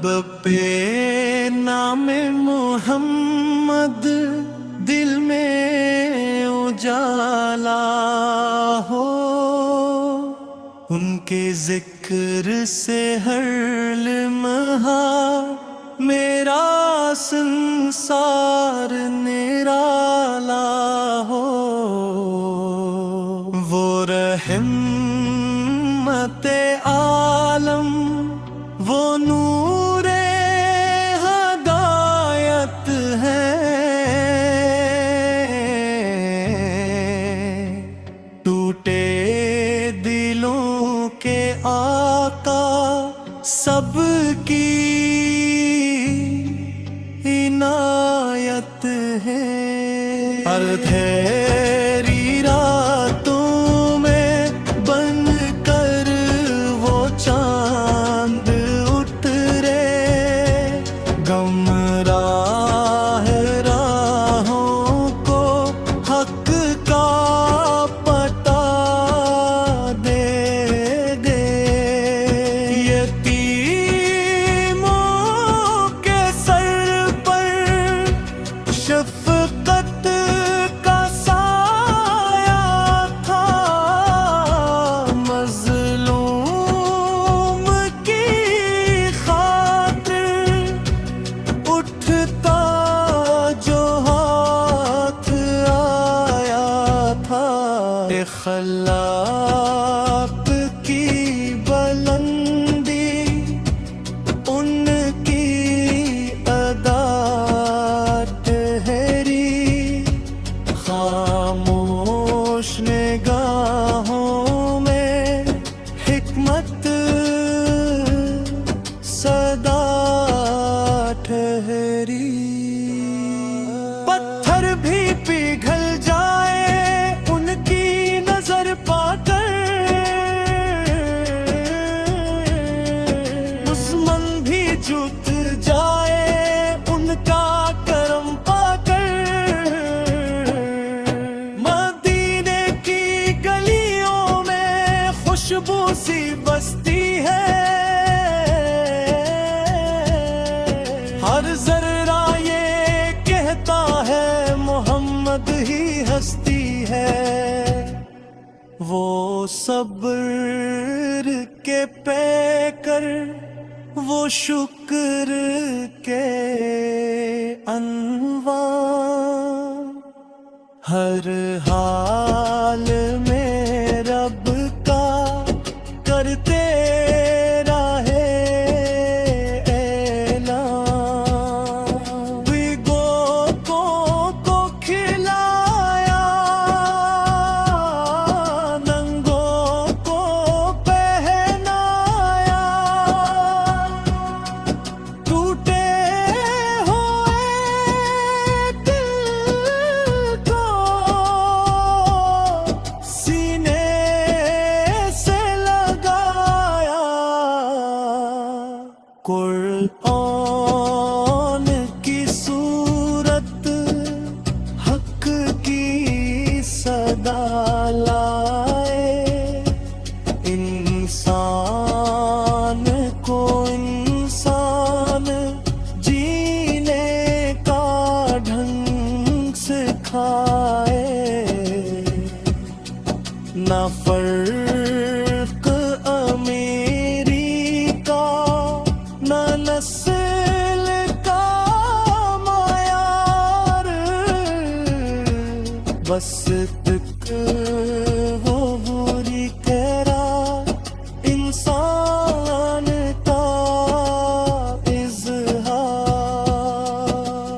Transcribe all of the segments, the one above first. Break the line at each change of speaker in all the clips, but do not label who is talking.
लब पे नाम मोहम्मद, दिल में उजाला हो। उनके जिक्र से हर लम्हा मेरा संसार निराला हो। वो रहमते आलम, वो नूरे हदायत है। टूटे दिलों के आका सबकी इनायत है। अंधेरी रातों में बन कर वो चांद उतरे, गमराह राहों को हक का पता दे दे। यतीमों के सर पर शफकत का साया था, मजलूम की खातिर उठता जो हाथ आया था। खल्लाक की बुलंदी उनकी अदा ठहरी, खामोश निगाहों में हिकमत सदा ठहरी। पत्थर भी पिघल जाए उनकी नजर पाकर, दुश्मन भी झुक जाए उनका करम पाकर। मदीने की गलियों में खुशबू सी बसती है, हर जर्रा ये कहता है मोहम्मद ही हस्ती है। वो सब्र के पैकर, वो शुक्र के अनवार, हर हाल में रब का करते रहे ऐलान। भिगोकों को खिलाया, नंगों को पहनाया, टूटे हुए दिल को सीने से लगाया। कुरान की सूरत हक की सदा लाए, इंसान को इंसान जीने का ढंग सिखाए। ना फर्क अमीरी का, ना नस्ल का मायार, बस तक वो बुरी तेरा इंसान का इज़हार।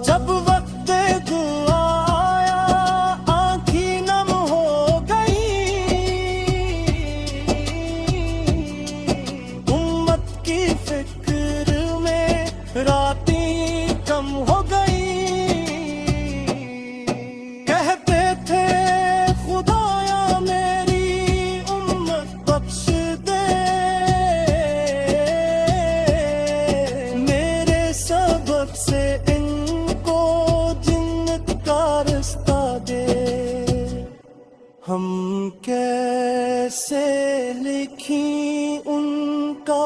जब वक्त दुआ आया आँखें नम हो गई, उम्मत की फिक्र में रातें कम हो गई। कहते थे खुदाया मेरी उम्मत बख्श दे, मेरे सबब से इनको जन्नत का रास्ता दे। हम कैसे लिखी उनका